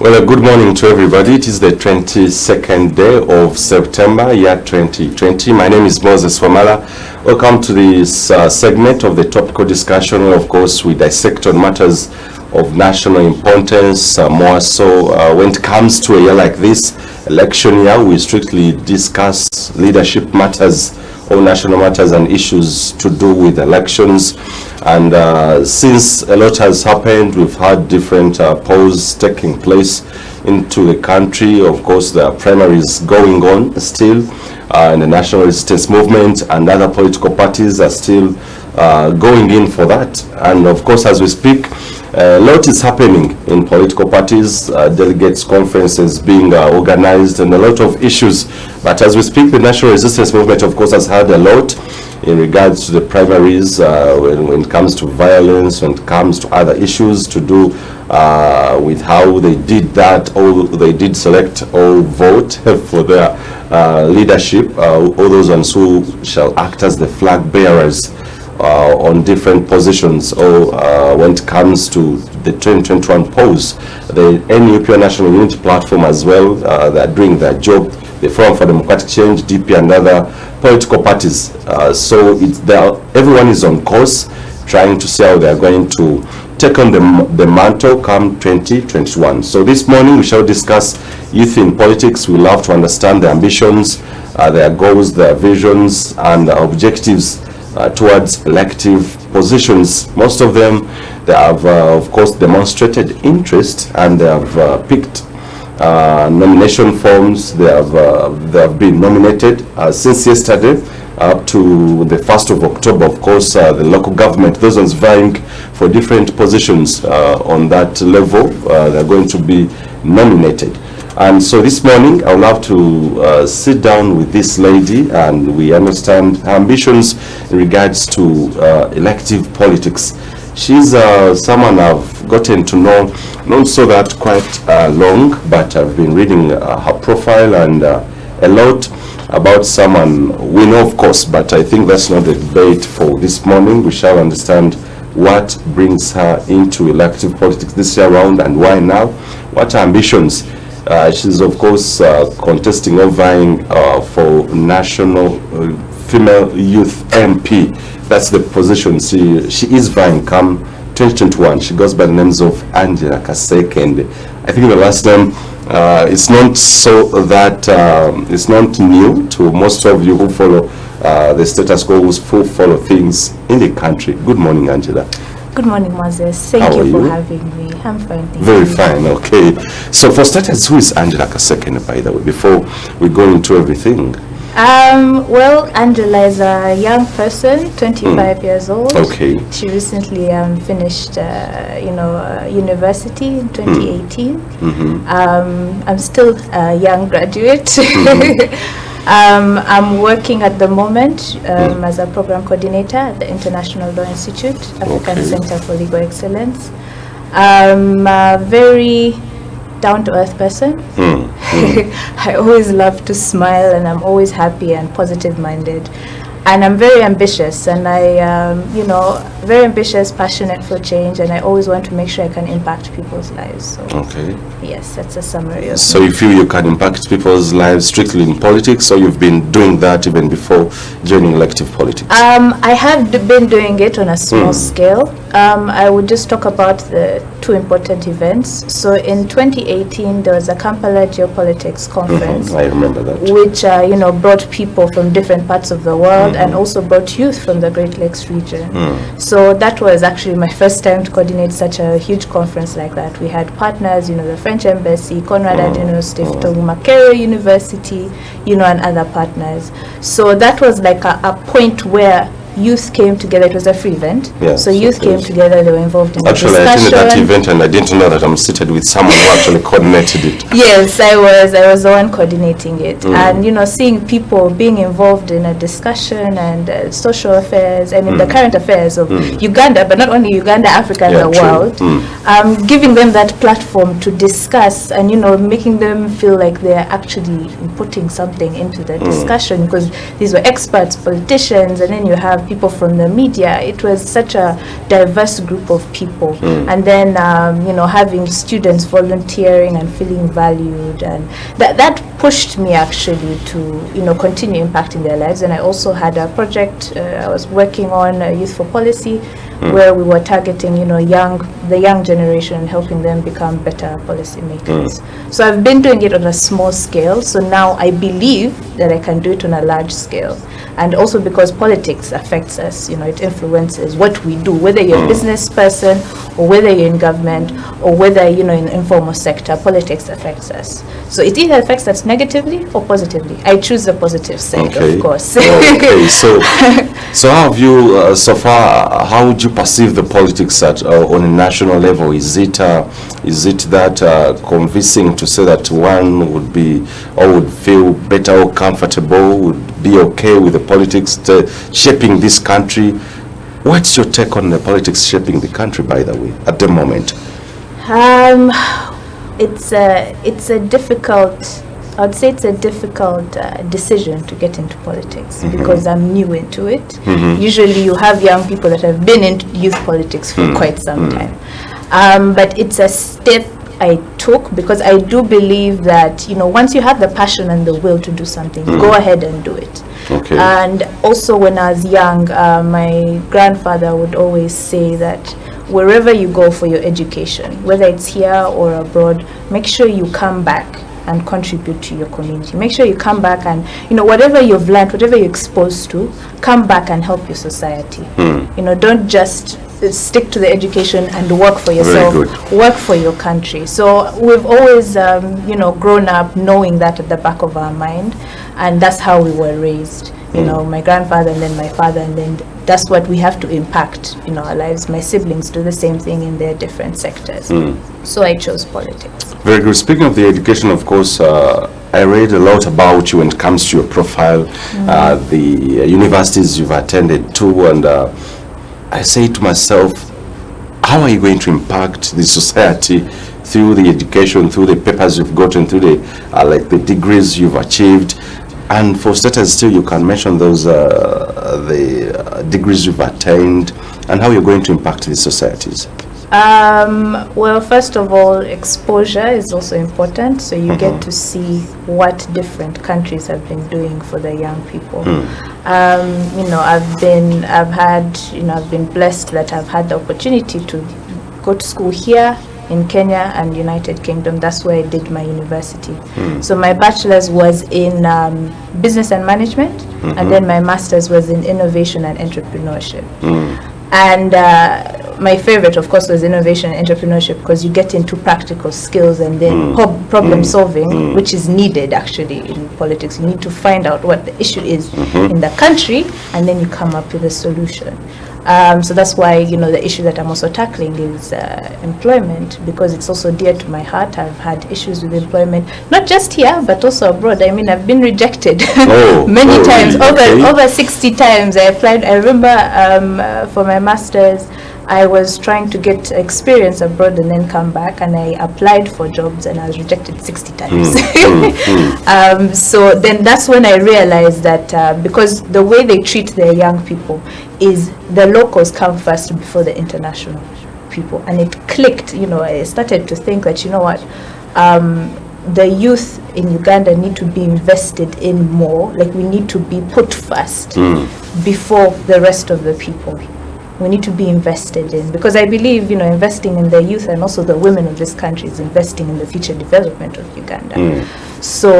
Well, good morning to everybody. It is the 22nd day of September, year 2020. My name is Moses Muwala. Welcome to this segment of the topical discussion where, of course, we dissect on matters of national importance, more so when it comes to a year like this, election year, we strictly discuss leadership matters, all national matters and issues to do with elections. And since a lot has happened, we've had different polls taking place into the country. Of course, there are primaries going on still in the National Resistance Movement, and other political parties are still going in for that. And of course, as we speak, a lot is happening in political parties, delegates conferences being organized, and a lot of issues. But as we speak, the National Resistance Movement, of course, has had a lot in regards to the primaries, when it comes to violence, when it comes to other issues to do with how they did that, or they did select or vote for their leadership, all those ones who shall act as the flag bearers on different positions, or when it comes to the 2021 polls, the NUP National Unity Platform as well, they are doing their job. The Forum for Democratic Change, DP, and other political parties. So it's there. Everyone is on course, trying to see how they are going to take on the mantle come 2021. So this morning we shall discuss youth in politics. We love to understand their ambitions, their goals, their visions, and objectives towards elective positions. Most of them, they have, of course, demonstrated interest, and they have picked nomination forms. They have been nominated since yesterday up to the 1st of October. Of course, the local government, those ones vying for different positions on that level, they're going to be nominated. And so this morning, I would love to sit down with this lady, and we understand her ambitions in regards to elective politics. She's someone I've gotten to know, not so that quite long, but I've been reading her profile and a lot about someone we know, of course, but I think that's not the debate for this morning. We shall understand what brings her into elective politics this year around and why now, what her ambitions. She's, of course, contesting or vying for National Female Youth MP. That's the position she is vying come 2021. She goes by the names of Kasekende. I think the last name it's not so that it's not new to most of you who follow the status quo, who follow things in the country. Good morning, Angela. Good morning, Moses. Thank you for having me. I'm fine. Very fine. Okay. So for starters, who is Angela Kasekende, by the way, before we go into everything? Well, Angela is a young person, 25 years old. Okay. She recently finished, university in 2018. I'm still a young graduate. I'm working at the moment as a program coordinator at the International Law Institute, African Center for Legal Excellence. I'm a very down-to-earth person. I always love to smile, and I'm always happy and positive-minded. And I'm very ambitious, and very ambitious, passionate for change, and I always want to make sure I can impact people's lives. So, yes, that's a summary of So you feel you can impact people's lives strictly in politics, or you've been doing that even before joining elective politics? I have been doing it on a small scale. I would just talk about the two important events. So in 2018, there was a Kampala Geopolitics Conference. I remember that. Which, brought people from different parts of the world and also brought youth from the Great Lakes region. So that was actually my first time to coordinate such a huge conference like that. We had partners, the French Embassy, Conrad Adenauer Stiftung, Makerere University, and other partners. So that was like a point where youth came together. It was a free event. Yes, so youth came together, they were involved in the discussion. Actually, I attended that event and I didn't know that I'm seated with someone who actually coordinated it. Yes, I was the one coordinating it. And, seeing people being involved in a discussion and social affairs, I mean, the current affairs of Uganda, but not only Uganda, Africa, and the world, giving them that platform to discuss and, making them feel like they're actually putting something into the discussion, because these were experts, politicians, and then you have people from the media. It was such a diverse group of people. And then, having students volunteering and feeling valued, and that pushed me actually to, continue impacting their lives. And I also had a project I was working on, Youth for Policy, where we were targeting, the young generation, and helping them become better policymakers. So I've been doing it on a small scale. So now I believe that I can do it on a large scale. And also because politics affects us, it influences what we do, whether you're a business person or whether you're in government or whether, in the informal sector, politics affects us. So it either affects us negatively or positively. I choose the positive side, of course. Okay, so how have you, so far, how would you perceive the politics on a national level? Is it that convincing to say that one would be, or would feel better or comfortable, would be okay with the politics shaping this country? What's your take on the politics shaping the country, by the way, at the moment? It's a difficult, I would say it's a difficult decision to get into politics because I'm new into it. Usually you have young people that have been in youth politics for quite some time. But it's a step I took because I do believe that, once you have the passion and the will to do something, go ahead and do it. Okay. And also when I was young, my grandfather would always say that wherever you go for your education, whether it's here or abroad, make sure you come back and contribute to your community. Make sure you come back and, whatever you've learned, whatever you're exposed to, come back and help your society. Don't just stick to the education and work for yourself, work for your country. So we've always, grown up knowing that at the back of our mind, and that's how we were raised. My grandfather and then my father, and then that's what we have to impact in our lives. My siblings do the same thing in their different sectors. So I chose politics. Very good. Speaking of the education, of course, I read a lot about you when it comes to your profile, the universities you've attended to, and I say to myself, how are you going to impact the society through the education, through the papers you've gotten, through the degrees you've achieved? And for starters, still you can mention those the degrees you've attained and how you're going to impact the societies. Well, first of all, exposure is also important. So you get to see what different countries have been doing for the young people. I've been blessed that I've had the opportunity to go to school here in Kenya and United Kingdom. That's where I did my university. So my bachelor's was in business and management, and then my master's was in innovation and entrepreneurship. And my favorite, of course, was innovation and entrepreneurship because you get into practical skills and then problem solving, which is needed actually in politics. You need to find out what the issue is in the country, and then you come up with a solution. So that's why, the issue that I'm also tackling is employment, because it's also dear to my heart. I've had issues with employment, not just here, but also abroad. I mean, I've been rejected many times, over 60 times. I applied. I remember for my master's, I was trying to get experience abroad and then come back, and I applied for jobs and I was rejected 60 times. So then that's when I realized that because the way they treat their young people is the locals come first before the international people. And it clicked, I started to think that, the youth in Uganda need to be invested in more. Like, we need to be put first before the rest of the people. We need to be invested in, because I believe, investing in the youth and also the women of this country is investing in the future development of Uganda. So,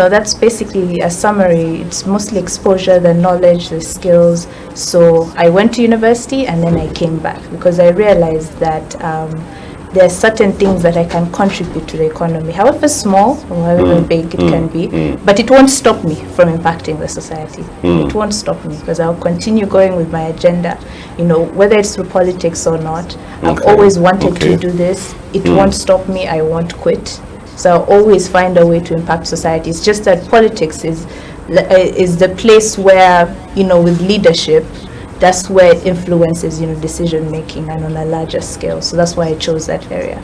that's basically a summary. It's mostly exposure, the knowledge, the skills. So I went to university and then I came back because I realized that there are certain things that I can contribute to the economy, however small or however big it can be, but it won't stop me from impacting the society. It won't stop me because I'll continue going with my agenda, whether it's through politics or not. I've always wanted to do this. It won't stop me. I won't quit. So I'll always find a way to impact society. It's just that politics is the place where, with leadership, that's where it influences, decision making and on a larger scale. So that's why I chose that area.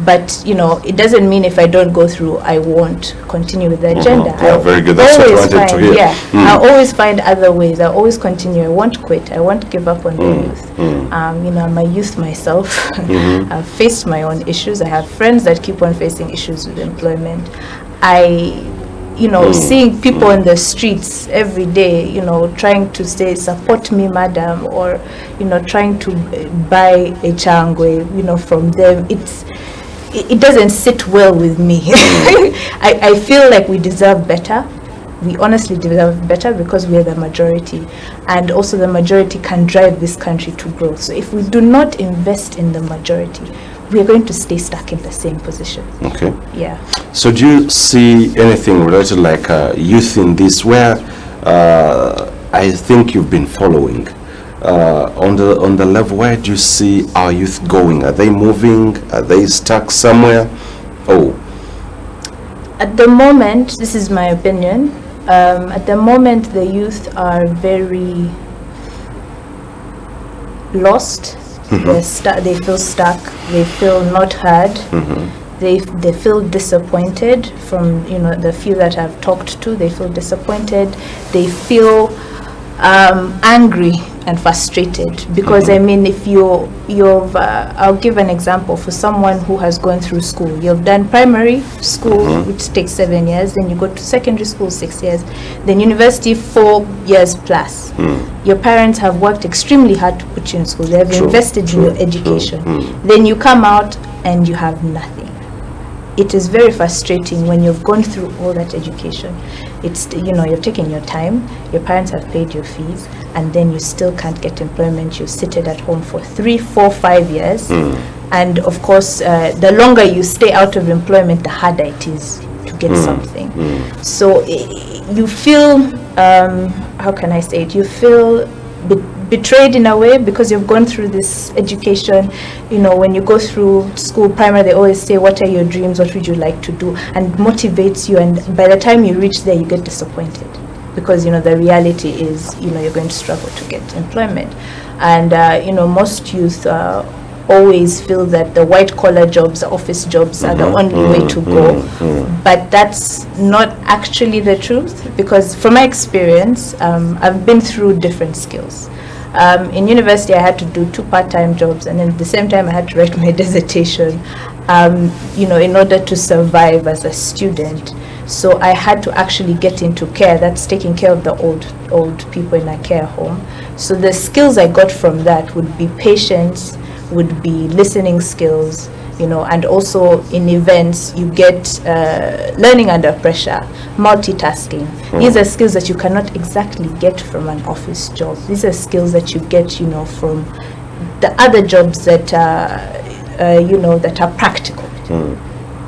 But, it doesn't mean if I don't go through, I won't continue with the agenda. Yeah, very good. That's what I wanted to hear. Yeah, I always find other ways. I always continue. I won't quit. I won't give up on the youth. I'm a youth myself. I've faced my own issues. I have friends that keep on facing issues with employment. Seeing people in the streets every day, trying to say, support me, madam, or, trying to buy a changwe, from them, it doesn't sit well with me. I feel like we deserve better. We honestly deserve better because we are the majority. And also the majority can drive this country to growth. So if we do not invest in the majority, we are going to stay stuck in the same position. Okay. Yeah. So do you see anything related like youth in this, where I think you've been following on the level, where do you see our youth going? Are they moving? Are they stuck somewhere? At the moment, this is my opinion, at the moment the youth are very lost. They feel stuck. They feel not heard. They feel disappointed. From the few that I've talked to, they feel disappointed. They feel angry and frustrated because if I'll give an example for someone who has gone through school. You've done primary school, which takes 7 years, then you go to secondary school 6 years, then university 4 years plus. Your parents have worked extremely hard to put you in school. They have invested in your education. Then you come out and you have nothing. It is very frustrating when you've gone through all that education. It's, you've taken your time, your parents have paid your fees, and then you still can't get employment. You're seated at home for 3, 4, 5 years. And of course, the longer you stay out of employment, the harder it is to get something. So you feel, how can I say it? You feel betrayed in a way because you've gone through this education. When you go through school, primary, they always say, what are your dreams? What would you like to do? And motivates you. And by the time you reach there, you get disappointed because, the reality is, you're going to struggle to get employment. And, most youth always feel that the white collar jobs, the office jobs are the only way to go. But that's not actually the truth, because from my experience, I've been through different skills. In university, I had to do 2 part-time jobs, and then at the same time, I had to write my dissertation, in order to survive as a student. So I had to actually get into care. That's taking care of the old people in a care home. So the skills I got from that would be patience, would be listening skills, and also in events you get learning under pressure, multitasking. These are skills that you cannot exactly get from an office job. These are skills that you get, from the other jobs that that are practical.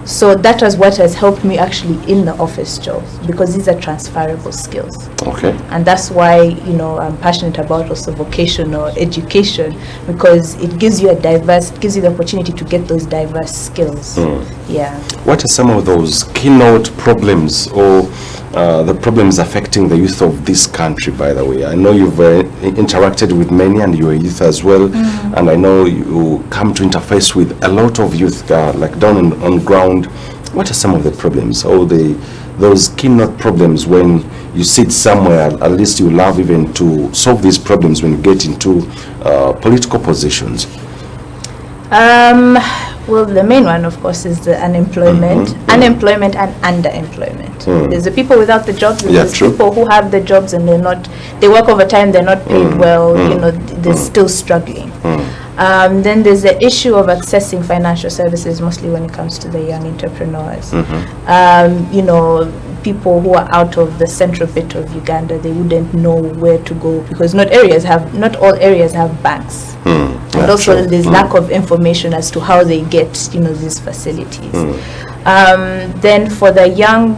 So that was what has helped me actually in the office job, because these are transferable skills. Okay. And that's why, I'm passionate about also vocational education, because it gives you the opportunity to get those diverse skills. Yeah. What are some of those keynote problems or the problems affecting the youth of this country, by the way? I know you've interacted with many, and you're a youth as well, and I know you come to interface with a lot of youth, like down on ground. What are some of the problems, or those keynote problems when you sit somewhere? At least you love even to solve these problems when you get into political positions. Well, the main one, of course, is the unemployment and underemployment. There's the people without the jobs, and there's people who have the jobs and they work overtime, they're not paid well, they're still struggling. Then there's the issue of accessing financial services, mostly when it comes to the young entrepreneurs. People who are out of the central bit of Uganda, they wouldn't know where to go, because not all areas have banks. And also there's lack of information as to how they get, these facilities. Then for the young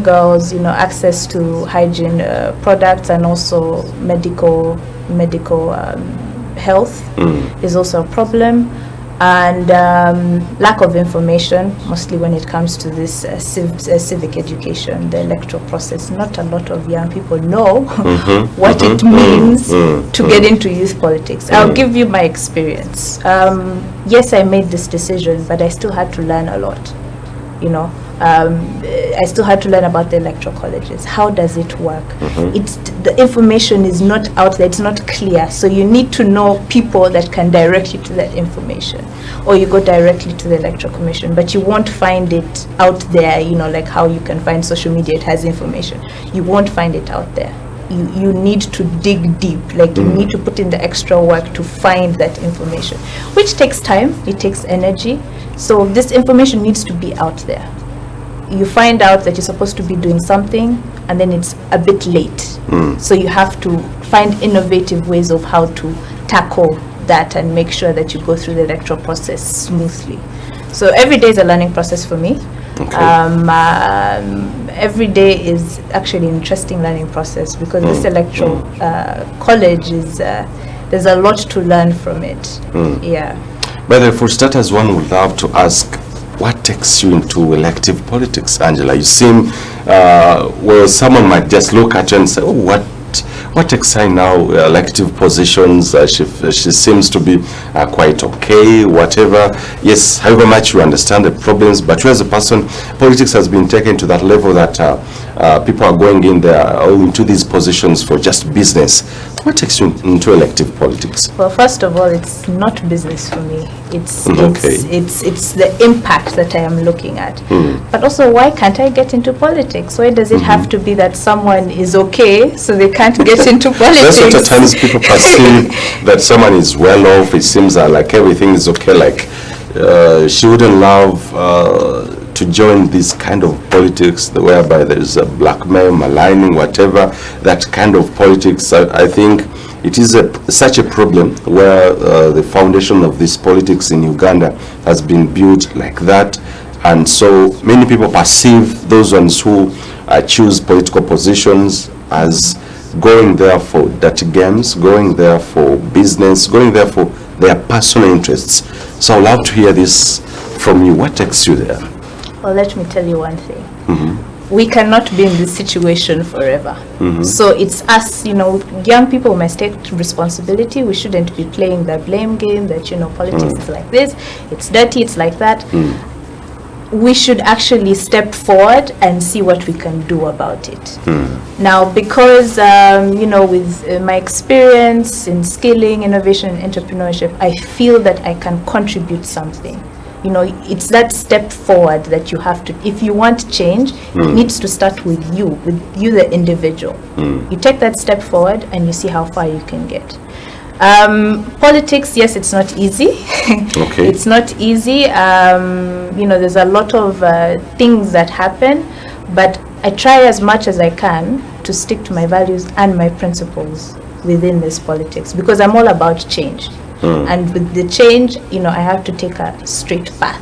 girls, access to hygiene products and also medical health is also a problem. and lack of information, mostly when it comes to this civic education, the electoral process. Not a lot of young people know what it means to get into youth politics. I'll give you my experience. Yes, I made this decision, but I still had to learn a lot. You know, I still had to learn about the electoral colleges. How does it work? The information is not out there, it's not clear. So you need to know people that can direct you to that information. Or you go directly to the Electoral Commission, but you won't find it out there, you know, like how you can find social media, it has information. You won't find it out there. You need to dig deep, like you need to put in the extra work to find that information, which takes time, it takes energy. So this information needs to be out there. You find out that you're supposed to be doing something and then it's a bit late. So you have to find innovative ways of how to tackle that and make sure that you go through the electoral process smoothly. So every day is a learning process for me. Every day is actually an interesting learning process because this electoral college is, there's a lot to learn from it. Yeah. But for starters, one would love to ask, what takes you into elective politics, Angela? You seem, well, someone might just look at you and say, oh, what takes her now elective positions? She seems to be quite okay, whatever. Yes, however much you understand the problems, but you as a person, politics has been taken to that level that people are going in there into these positions for just business. What takes you into elective politics? Well, first of all, it's not business for me. It's the impact that I am looking at. But also, why can't I get into politics? Why does it have to be that someone is okay so they can't get into politics? That's what at times people perceive, that someone is well off. It seems like everything is okay. Like she wouldn't love to join this kind of politics whereby there's a blackmail, maligning, whatever, that kind of politics. I think it is such a problem where the foundation of this politics in Uganda has been built like that. And so many people perceive those ones who choose political positions as going there for dirty games, going there for business, going there for their personal interests. So I'd love to hear this from you. What takes you there? Well, let me tell you one thing. We cannot be in this situation forever. So it's us, you know, young people must take responsibility. We shouldn't be playing the blame game that, you know, politics is like this, it's dirty, it's like that. We should actually step forward and see what we can do about it. Now, because, you know, with my experience in skilling, innovation, and entrepreneurship, I feel that I can contribute something. You know, it's that step forward that you have to, if you want change, it needs to start with you the individual. You take that step forward and you see how far you can get. Politics, yes, it's not easy. It's not easy. You know, there's a lot of things that happen, but I try as much as I can to stick to my values and my principles within this politics, because I'm all about change. And with the change, you know, I have to take a straight path.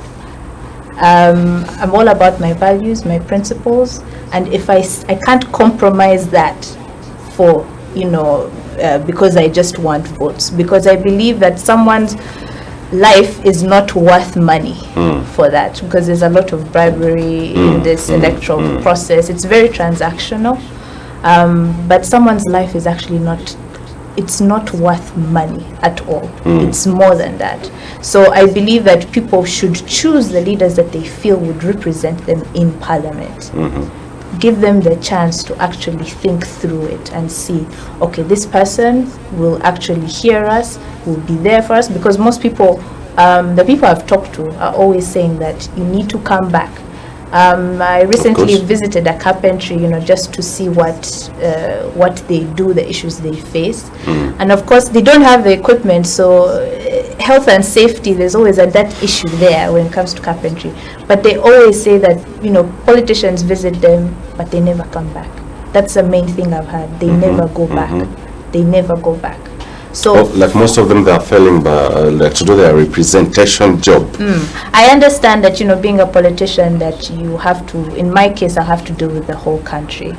I'm all about my values, my principles, and if I can't compromise that for, you know, because I just want votes, because I believe that someone's life is not worth money for that, because there's a lot of bribery in this electoral process. It's very transactional, but someone's life is actually not, it's not worth money at all. It's more than that. So I believe that people should choose the leaders that they feel would represent them in parliament. Give them the chance to actually think through it and see, okay, this person will actually hear us, will be there for us, because most people, the people I've talked to are always saying that you need to come back. I recently visited a carpentry, you know, just to see what they do, the issues they face. And of course, they don't have the equipment, so health and safety, there's always that issue there when it comes to carpentry. But they always say that, you know, politicians visit them, but they never come back. That's the main thing I've heard. They never go back. They never go back. So like most of them, they are failing like to do their representation job. I understand that, being a politician, that you have to, in my case, I have to deal with the whole country.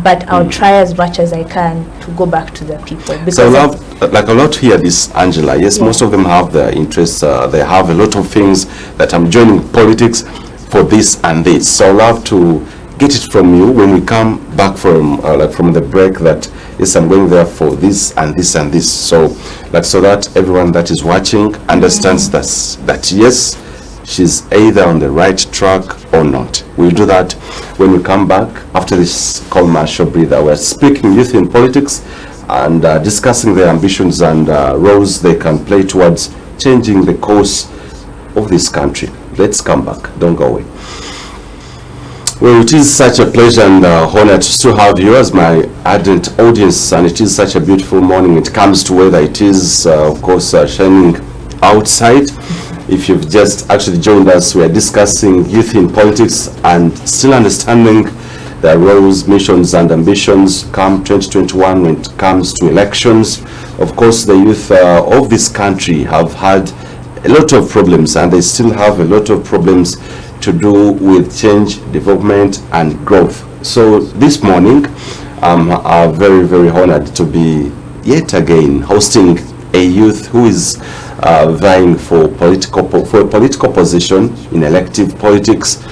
But I'll try as much as I can to go back to the people. Because so I love to hear this, Angela. Yes, most of them have their interests. They have a lot of things that I'm joining politics for this and this. So I love to get it from you when we come back from from the break, that yes, I'm going there for this and this and this. So so that everyone that is watching understands that yes, she's either on the right track or not. We'll do that when we come back after this commercial breather. We're speaking youth in politics and discussing their ambitions and roles they can play towards changing the course of this country. Let's come back. Don't go away. Well, it is such a pleasure and honor to still have you as my ardent audience, and it is such a beautiful morning. It comes to weather. It is, of course, shining outside. If you've just actually joined us, we are discussing youth in politics and still understanding their roles, missions, and ambitions come 2021 when it comes to elections. Of course, the youth of this country have had a lot of problems, and they still have a lot of problems to do with change, development, and growth. So this morning, I'm very, very honored to be yet again hosting a youth who is vying for a political position in elective politics.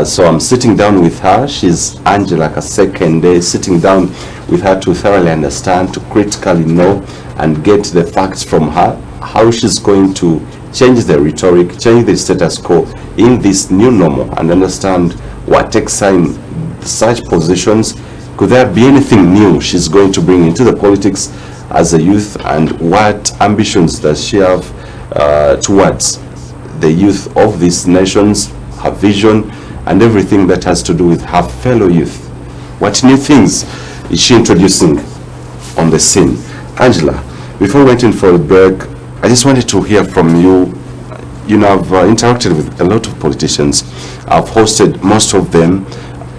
So I'm sitting down with her. She's Angela Kasekende, sitting down with her to thoroughly understand, to critically know and get the facts from her, how she's going to change the rhetoric, change the status quo in this new normal, and understand what takes her in such positions. Could there be anything new she's going to bring into the politics as a youth, and what ambitions does she have towards the youth of these nations, her vision, and everything that has to do with her fellow youth? What new things is she introducing on the scene? Angela, before we went in for a break, I just wanted to hear from you. I've interacted with a lot of politicians. I've hosted most of them.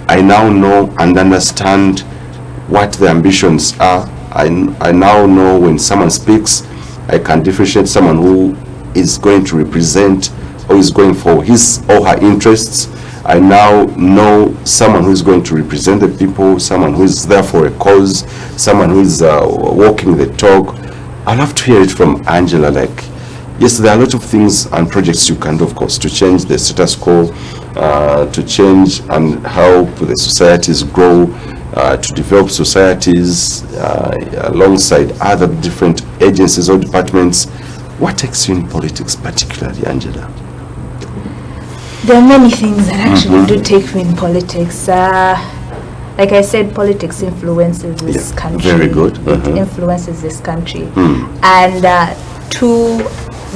I now know and understand what their ambitions are. I now know when someone speaks, I can differentiate someone who is going to represent or is going for his or her interests. I now know someone who is going to represent the people, someone who is there for a cause, someone who is walking the talk. I'd love to hear it from Angela. Yes, there are a lot of things and projects you can do, of course, to change the status quo, to change and help the societies grow, to develop societies alongside other different agencies or departments. What takes you in politics particularly, Angela? There are many things that actually do take me in politics. Like I said, politics influences this country. Very good. It influences this country. And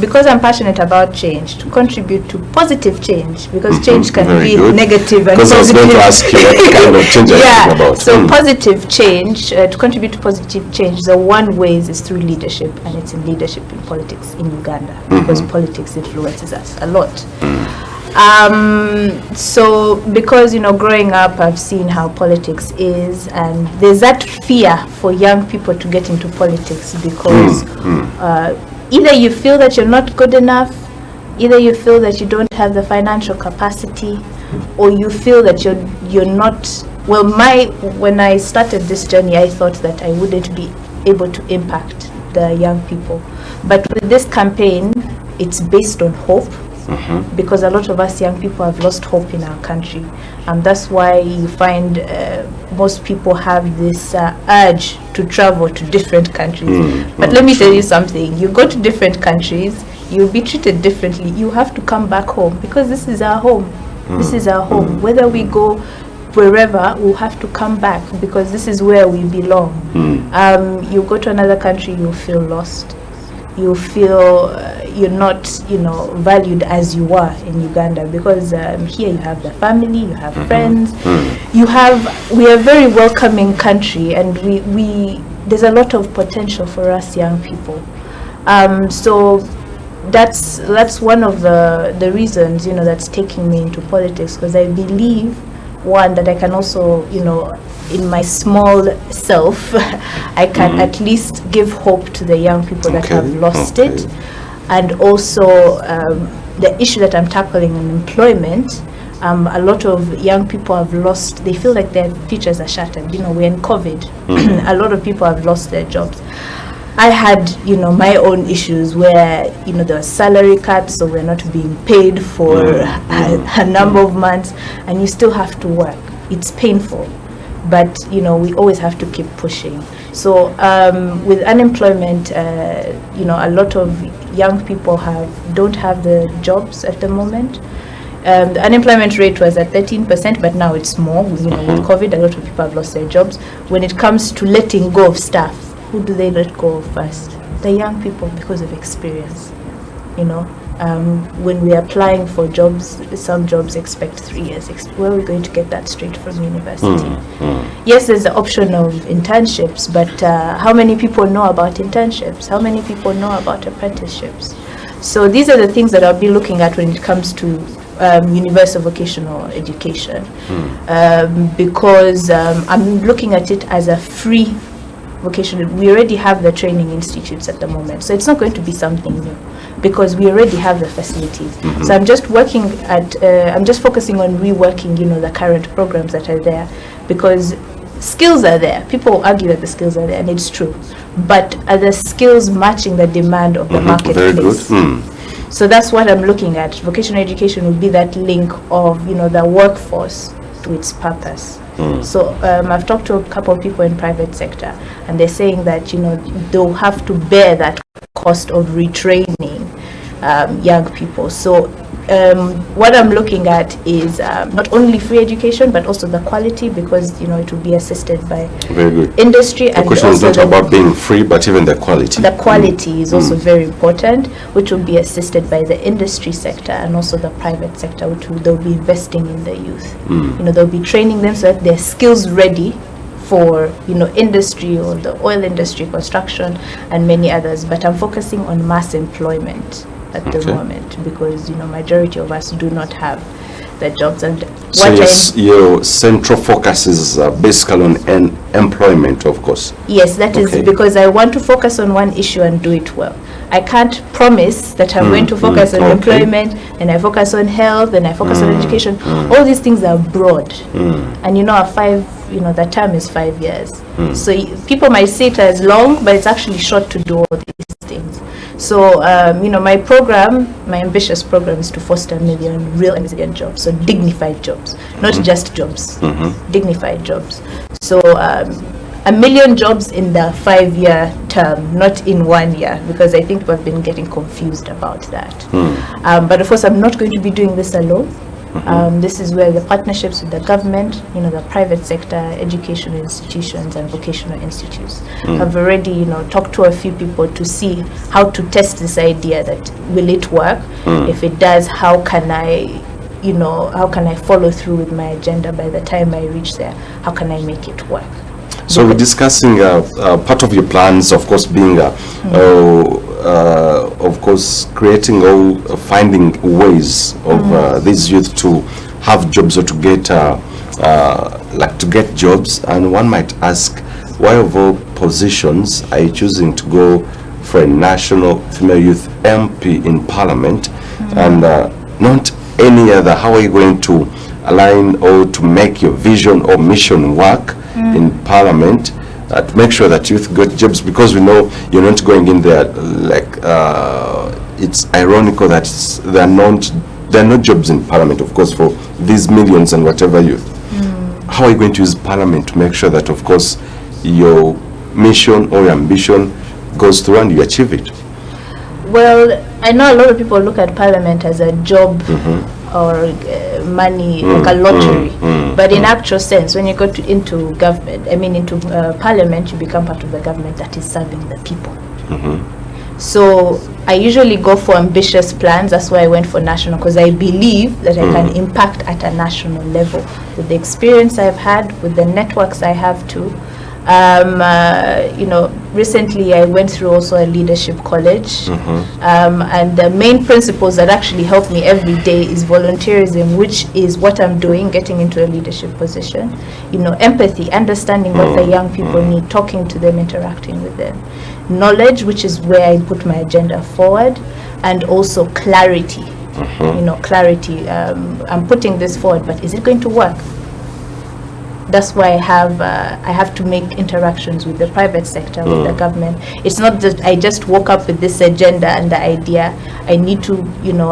because I'm passionate about change, to contribute to positive change, because change can be negative and positive. Because I was going to ask you what kind of change are you talking about? So positive change, to contribute to positive change, the one way is through leadership, and it's in leadership in politics in Uganda, because politics influences us a lot. So because growing up, I've seen how politics is, and there's that fear for young people to get into politics, because either you feel that you're not good enough, either you feel that you don't have the financial capacity, or you feel that you're not well. When I started this journey, I thought that I wouldn't be able to impact the young people, but with this campaign, it's based on hope. Because a lot of us young people have lost hope in our country, and that's why you find most people have this urge to travel to different countries. But let me tell you something, you go to different countries, you'll be treated differently. You have to come back home, because this is our home. This is our home. Whether we go wherever, we'll have to come back, because this is where we belong. You go to another country, you'll feel lost. You feel you're not, valued as you are in Uganda, because here you have the family, you have friends, we are a very welcoming country, and there's a lot of potential for us young people. So that's one of the reasons, that's taking me into politics, because I believe one, that I can also, in my small self, I can at least give hope to the young people that have lost it. And also the issue that I'm tackling in employment, a lot of young people have lost, they feel like their futures are shattered. We're in COVID. A lot of people have lost their jobs. I had, my own issues where, there was salary cuts, so we're not being paid for a number of months, and you still have to work. It's painful, but, we always have to keep pushing. So with unemployment, a lot of young people don't have the jobs at the moment. The unemployment rate was at 13%, but now it's more. With COVID, a lot of people have lost their jobs. When it comes to letting go of staff, who do they let go of first? The young people, because of experience. When we're applying for jobs, some jobs expect 3 years. Where are we going to get that straight from university? Yes, there's the option of internships, but how many people know about internships? How many people know about apprenticeships? So these are the things that I'll be looking at when it comes to universal vocational education, because I'm looking at it as a free vocational. We already have the training institutes at the moment, so it's not going to be something new, because we already have the facilities. So I'm just focusing on reworking, the current programs that are there, because skills are there. People argue that the skills are there, and it's true, but are the skills matching the demand of the marketplace? Very good. So that's what I'm looking at. Vocational education will be that link of, the workforce to its purpose. So I've talked to a couple of people in private sector, and they're saying that, they'll have to bear that cost of retraining young people. So what I'm looking at is not only free education, but also the quality, because it will be assisted by industry. The question is not about being free, but even the quality. The quality is also very important, which will be assisted by the industry sector and also the private sector, which they'll be investing in the youth. They'll be training them so that they're skills ready for industry, or the oil industry, construction, and many others. But I'm focusing on mass employment at the moment, because majority of us do not have the jobs. And so your central focus is basically on employment, of course. Yes, that is because I want to focus on one issue and do it well. I can't promise that I'm going to focus on employment, and I focus on health, and I focus on education. All these things are broad, and the term is 5 years. So people might see it as long, but it's actually short to do all these things. So my ambitious program is to foster 1 million real and resilient jobs, so dignified jobs, not just jobs, dignified jobs. So 1 million jobs in the 5-year term, not in 1 year, because I think we've been getting confused about that. But of course, I'm not going to be doing this alone. This is where the partnerships with the government, the private sector, educational institutions, and vocational institutes have already, talked to a few people to see how to test this idea that will it work? If it does, how can I follow through with my agenda by the time I reach there? How can I make it work? So we're discussing part of your plans, of course, being of course, creating or finding ways of these youth to have jobs, or to get jobs. And one might ask, why of all positions are you choosing to go for a national female youth MP in Parliament, and not any other? How are you going to align or to make your vision or mission work in Parliament to make sure that youth get jobs? Because we know you're not going in there it's ironical that there are no jobs in Parliament, of course, for these millions and whatever youth. How are you going to use Parliament to make sure that, of course, your mission or your ambition goes through and you achieve it? Well, I know a lot of people look at Parliament as a job or money, like a lottery. But in actual sense, when you go into government, into Parliament, you become part of the government that is serving the people. So I usually go for ambitious plans. That's why I went for national, because I believe that I can impact at a national level with the experience I've had, with the networks I have too. recently I went through also a leadership college, and the main principles that actually help me every day is volunteerism, which is what I'm doing, getting into a leadership position. Empathy, understanding what the young people need, talking to them, interacting with them. Knowledge, which is where I put my agenda forward, and also clarity. Clarity. I'm putting this forward, but is it going to work? That's why I have to make interactions with the private sector, with the government. It's not that I just woke up with this agenda and the idea. I need to,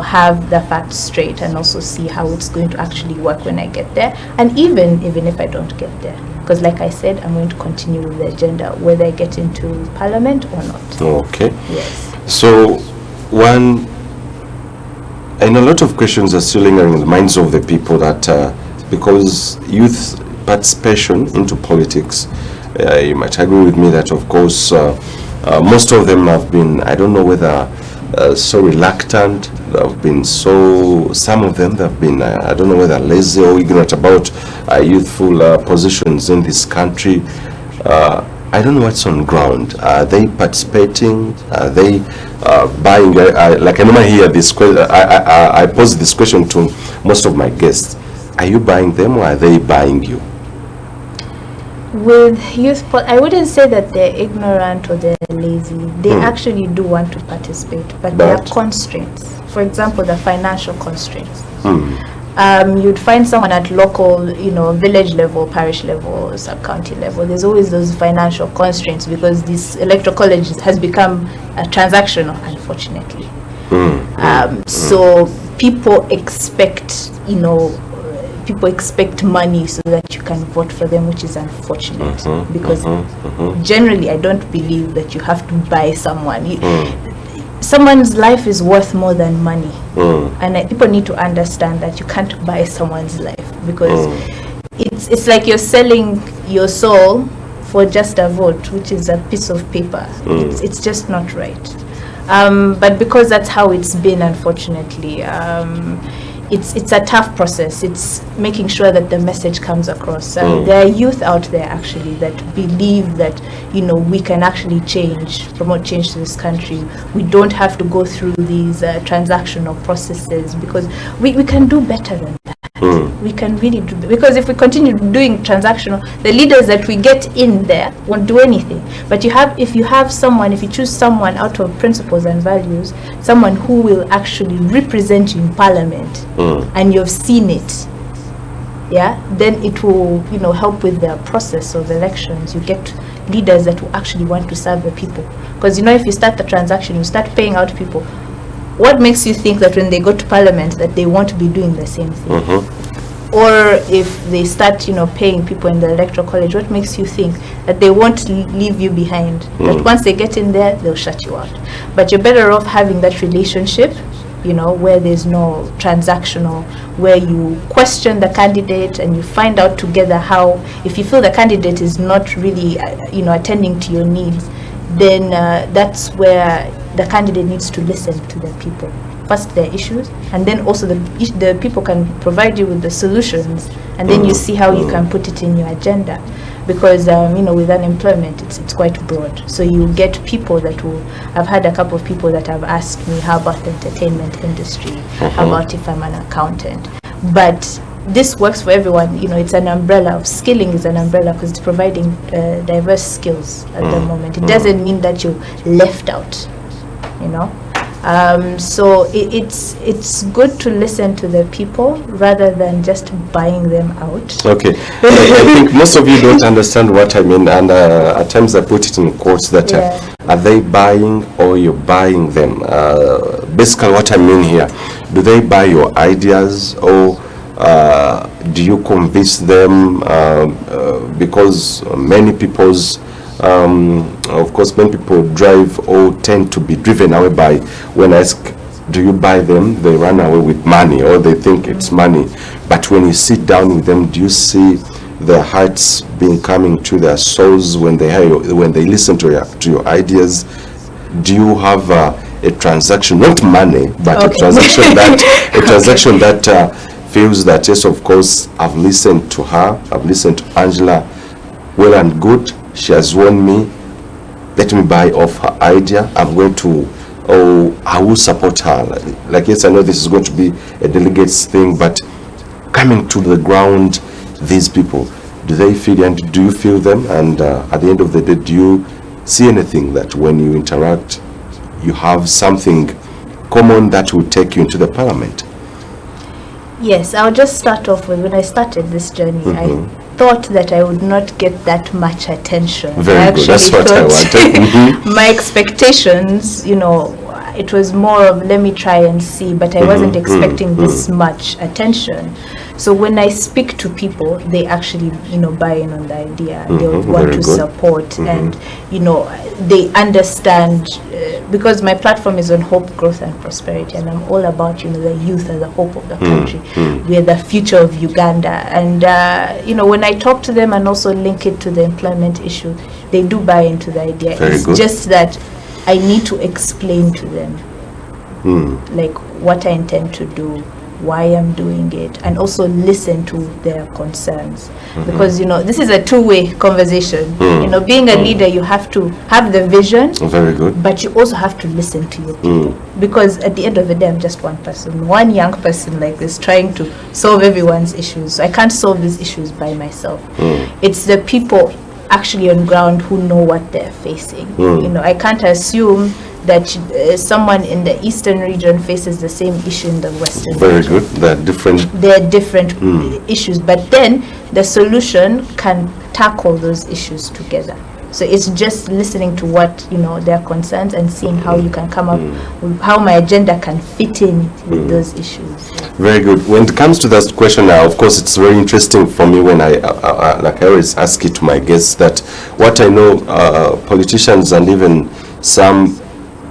have the facts straight and also see how it's going to actually work when I get there. And even if I don't get there, because like I said, I'm going to continue with the agenda, whether I get into parliament or not. Okay. Yes. So, and a lot of questions are still lingering in the minds of the people that because youth participation into politics, you might agree with me that of course most of them have been, I don't know whether so reluctant, have been some of them have been I don't know whether lazy or ignorant about youthful positions in this country. I don't know what's on ground. Are they participating? Are they buying? Like I normally hear this question, I pose this question to most of my guests. Are you buying them or are they buying you? With youth, I wouldn't say that they're ignorant or they're lazy. They actually do want to participate, but there are constraints. For example, the financial constraints. You'd find someone at local, village level, parish level, sub-county level. There's always those financial constraints because this electoral college has become transactional, unfortunately. So people expect, people expect money so that you can vote for them, which is unfortunate because generally I don't believe that you have to buy someone. Someone's life is worth more than money, and people need to understand that you can't buy someone's life because it's like you're selling your soul for just a vote, which is a piece of paper. It's just not right. But because that's how it's been, unfortunately, it's a tough process. It's making sure that the message comes across. There are youth out there actually that believe that we can actually promote change to this country. We don't have to go through these transactional processes because we can do better than that. We can really do, because if we continue doing transactional, the leaders that we get in there won't do anything. But if you choose someone out of principles and values, someone who will actually represent you in parliament, and you've seen it, then it will help with the process of elections. You get leaders that will actually want to serve the people, because if you start the transaction, you start paying out people. What makes you think that when they go to parliament that they won't be doing the same thing? Or if they start paying people in the electoral college, what makes you think that they won't leave you behind? That once they get in there, they'll shut you out. But you're better off having that relationship, where there's no transactional, where you question the candidate and you find out together how, if you feel the candidate is not really attending to your needs, then that's where the candidate needs to listen to the people, first their issues, and then also the people can provide you with the solutions, and then you see how you can put it in your agenda. Because with unemployment, it's quite broad. So you get people that will. I've had a couple of people that have asked me, how about the entertainment industry? How about if I'm an accountant? But this works for everyone. It's an umbrella. Skilling is an umbrella because it's providing diverse skills at the moment. It doesn't mean that you're left out. So it's good to listen to the people rather than just buying them out. Okay. I think most of you don't understand what I mean, and at times I put it in quotes that are they buying or you're buying them? Basically what I mean here, do they buy your ideas or do you convince them? Because many people's of course, many people drive or tend to be driven away by, when I ask, do you buy them? They run away with money, or they think it's money. But when you sit down with them, do you see their hearts being coming to their souls when they hear when they listen to your ideas? Do you have a transaction, not money, but a transaction that feels that yes, of course, I've listened to her, I've listened to Angela, well and good. She has won me. let me buy off her idea, I'm going to, I will support her. Like, yes, I know this is going to be a delegates thing, but coming to the ground, these people, do they feel, and do you feel them? And at the end of the day, do you see anything that when you interact, you have something common that will take you into the parliament? Yes, I'll just start off with, when I started this journey, I thought that I would not get that much attention. Very good, that's what I wanted. My expectations, you know, it was more of let me try and see, but I wasn't expecting this much attention. So when I speak to people, they actually, you know, buy in on the idea. They would want to support, and, you know, they understand, because my platform is on hope, growth and prosperity, and I'm all about, you know, the youth as the hope of the country. We are the future of Uganda. And, you know, when I talk to them and also link it to the employment issue, they do buy into the idea. It's just that I need to explain to them, like, what I intend to do, why I'm doing it, and also listen to their concerns. Because, you know, this is a two-way conversation. You know, being a leader, you have to have the vision, very good, but you also have to listen to your people. Because at the end of the day, I'm just one person, one young person like this, trying to solve everyone's issues. I can't solve these issues by myself. It's the people actually on ground who know what they're facing. You know, I can't assume that someone in the eastern region faces the same issue in the western region. Good. They're different issues, but then the solution can tackle those issues together. So it's just listening to what, you know, their concerns, and seeing how you can come up with how my agenda can fit in with those issues. Very good. When it comes to that question now, of course, it's very interesting for me when I like I always ask it to my guests, that what I know, politicians and even some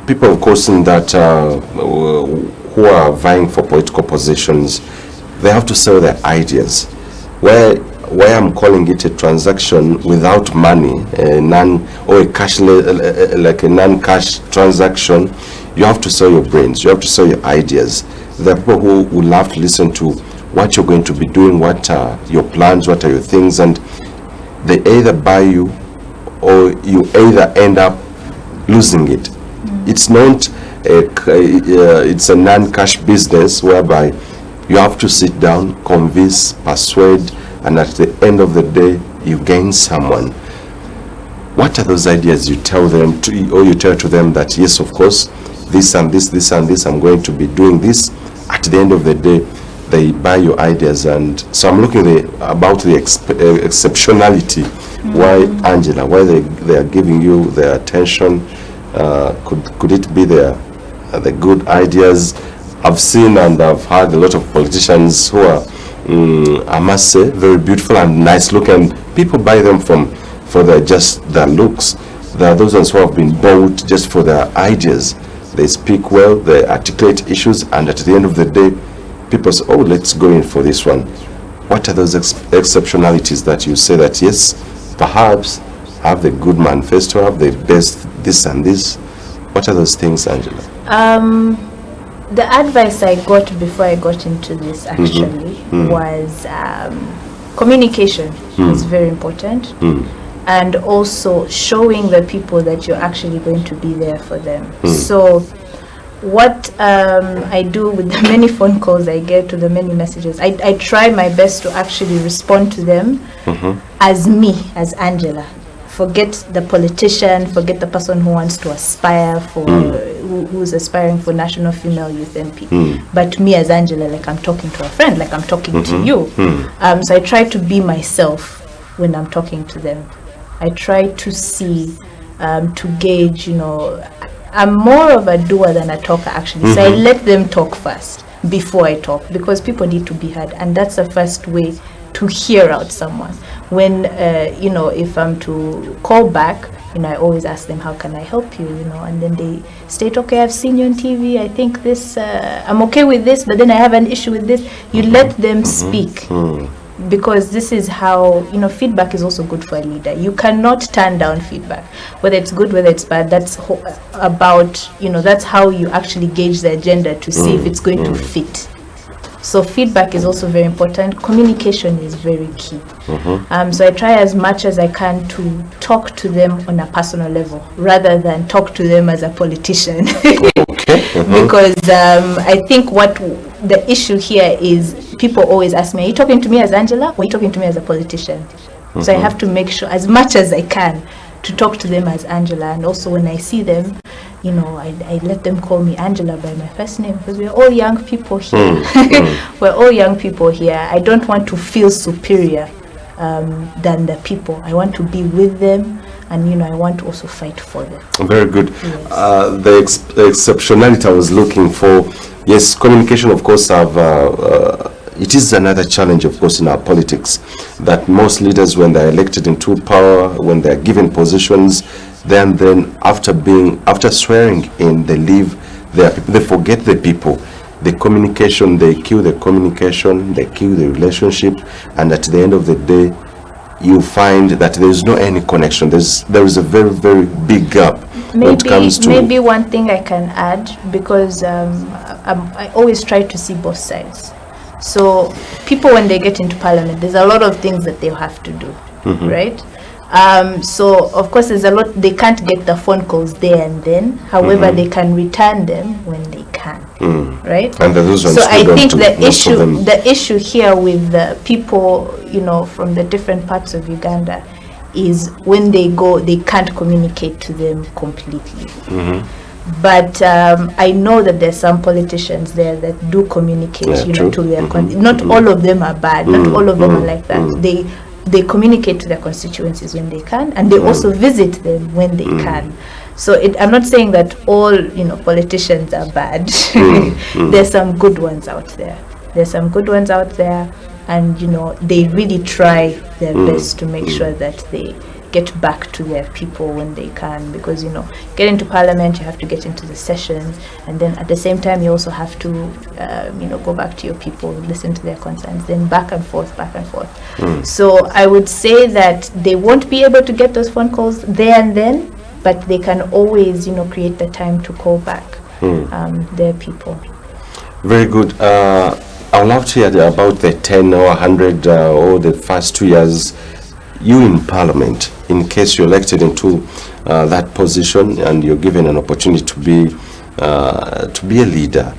people, of course, in that who are vying for political positions, they have to sell their ideas. Where I'm calling it a transaction without money, a cashless, like a non-cash transaction, you have to sell your brains, you have to sell your ideas. There are people who would love to listen to what you're going to be doing, what are your plans, what are your things, and they either buy you or you either end up losing it. It's not it's a non-cash business whereby you have to sit down, convince, persuade, and at the end of the day, you gain someone. What are those ideas you tell them to, or you tell to them that, yes, of course, this and this, this and this, I'm going to be doing this. At the end of the day, they buy your ideas. And so I'm looking about the exceptionality. Why, Angela, why they are giving you their attention? Could it be the good ideas? I've seen and I've heard a lot of politicians who are, I must say, very beautiful and nice looking. People buy them for their looks. There are those ones who have been bought just for their ideas. They speak well, they articulate issues, and at the end of the day, people say, oh, let's go in for this one. What are those exceptionalities that you say that, yes, perhaps have the good manifesto, have the best this and this? What are those things, Angela? The advice I got before I got into this actually was communication is very important, and also showing the people that you're actually going to be there for them. So what I do with the many phone calls I get, to the many messages, I try my best to actually respond to them as me, as Angela. Forget the politician, forget the person who wants to aspire for, who's aspiring for National Female Youth MP. But me as Angela, like I'm talking to a friend, like I'm talking to you. So I try to be myself when I'm talking to them. I try to see, to gauge, you know, I'm more of a doer than a talker actually. So I let them talk first before I talk, because people need to be heard. And that's the first way to hear out someone. When, you know, if I'm to call back, you know, I always ask them, how can I help you, you know, and then they state, okay, I've seen you on TV, I think this, I'm okay with this, but then I have an issue with this. You let them speak, because this is how, you know, feedback is also good for a leader. You cannot turn down feedback, whether it's good, whether it's bad. That's about, you know, that's how you actually gauge the agenda to see if it's going to fit. So feedback is also very important. Communication is very key. So I try as much as I can to talk to them on a personal level rather than talk to them as a politician. Because I think what the issue here is, people always ask me, are you talking to me as Angela or are you talking to me as a politician? So I have to make sure as much as I can to talk to them as Angela, and also when I see them, you know, I let them call me Angela by my first name, because we're all young people here. We're all young people here. I don't want to feel superior than the people. I want to be with them, and you know, I want to also fight for them. Very good. Yes. The exceptionality I was looking for, yes, communication, of course, it is another challenge, of course, in our politics, that most leaders, when they're elected into power, when they're given positions, then after swearing in, they leave their people, they forget the people. The communication, they kill the communication, they kill the relationship, and at the end of the day, you find that there is no any connection. There is a very, very big gap when it comes to... Maybe one thing I can add, because I always try to see both sides. So people, when they get into parliament, there's a lot of things that they'll have to do, right? So of course there's a lot, they can't get the phone calls there and then, however they can return them when they can, right? And those ones so I think the issue here with the people, you know, from the different parts of Uganda is when they go, they can't communicate to them completely. But I know that there's some politicians there that do communicate, to their not all of them are bad, not all of them are like that. They communicate to their constituencies when they can, and they also visit them when they can. So I'm not saying that all, you know, politicians are bad. There's some good ones out there. And you know, they really try their best to make sure that they get back to their people when they can, because you know, get into parliament, you have to get into the sessions, and then at the same time you also have to go back to your people, listen to their concerns, then back and forth. So I would say that they won't be able to get those phone calls there and then, but they can always, you know, create the time to call back their people. Very good. I would love to hear about the 10 or 100 or the first 2 years you in parliament, in case you're elected into that position and you're given an opportunity to be a leader.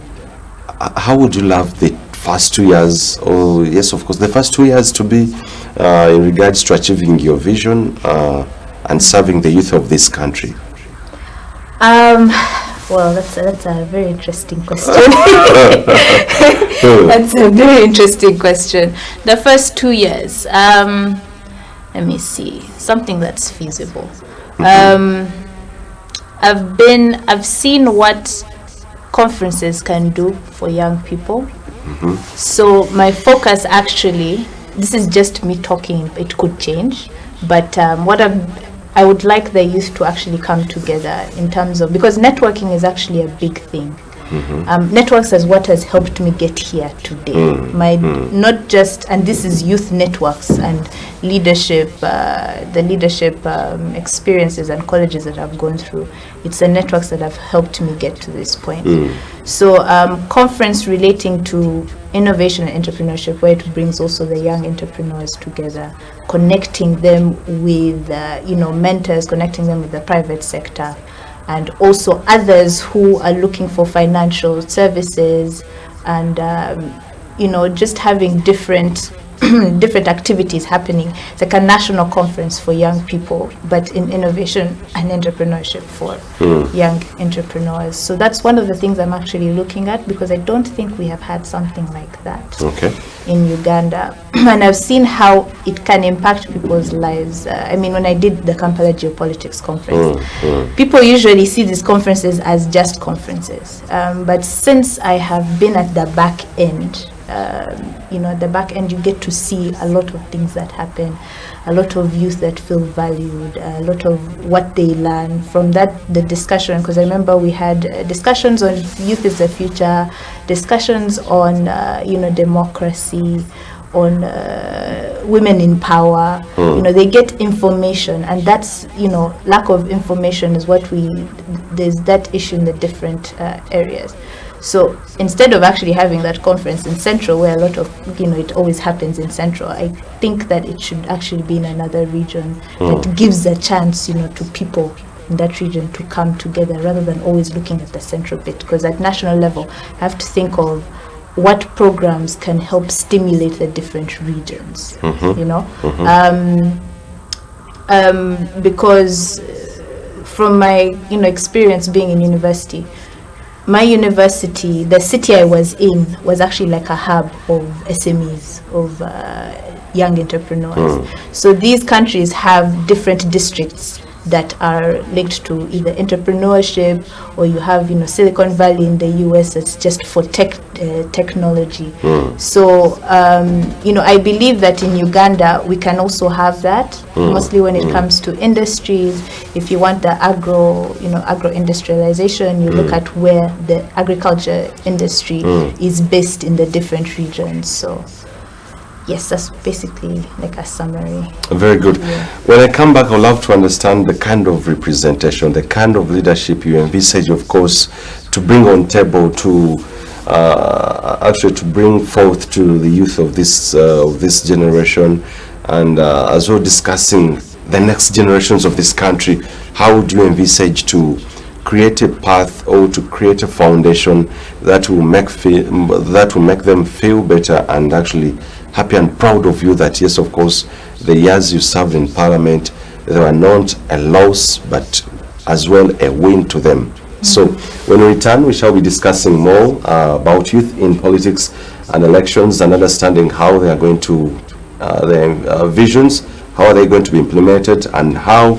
How would you love the first 2 years, or yes, of course, the first 2 years to be in regards to achieving your vision and serving the youth of this country? Well, that's a very interesting question. That's a very interesting question. The first 2 years, let me see, something that's feasible. I've seen what conferences can do for young people. So my focus, actually, this is just me talking, it could change, but I would like the youth to actually come together in terms of, because networking is actually a big thing. Networks is what has helped me get here today. Not just, and this is youth networks and leadership, the leadership experiences and colleges that I've gone through. It's the networks that have helped me get to this point. So conference relating to innovation and entrepreneurship, where it brings also the young entrepreneurs together, connecting them with mentors, connecting them with the private sector, and also others who are looking for financial services, and just having different activities happening. It's like a national conference for young people, but in innovation and entrepreneurship for young entrepreneurs. So that's one of the things I'm actually looking at, because I don't think we have had something like that in Uganda. And I've seen how it can impact people's lives. When I did the Kampala Geopolitics Conference, people usually see these conferences as just conferences. But since I have been at the back end, at the back end, you get to see a lot of things that happen, a lot of youth that feel valued, a lot of what they learn from the discussion. Because I remember we had discussions on youth is the future, discussions on democracy, on women in power. They get information, and that's lack of information is what there's that issue in the different areas. So instead of actually having that conference in Central, where a lot of, it always happens in Central, I think that it should actually be in another region that gives a chance, to people in that region to come together rather than always looking at the central bit. Because at national level, I have to think of what programs can help stimulate the different regions, because from my, experience being in university, my university, the city I was in, was actually like a hub of SMEs, of young entrepreneurs. So these countries have different districts that are linked to either entrepreneurship, or you have, Silicon Valley in the US that's just for technology. So, I believe that in Uganda we can also have that, mostly when it comes to industries. If you want the agro-industrialization, you look at where the agriculture industry is based in the different regions. So yes, that's basically like a summary. Very good. Yeah. When I come back, I'd love to understand the kind of representation, the kind of leadership you envisage, of course, to bring on table, to actually to bring forth to the youth of this generation, and as well discussing the next generations of this country. How would you envisage to create a path or to create a foundation that will make them feel better and actually happy and proud of you, that yes, of course, the years you served in Parliament, they were not a loss but as well a win to them. So when we return, we shall be discussing more about youth in politics and elections, and understanding how they are going to their visions, how are they going to be implemented, and how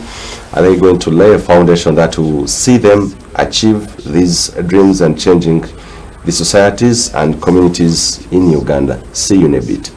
are they going to lay a foundation that will see them achieve these dreams and changing the societies and communities in Uganda. See you in a bit.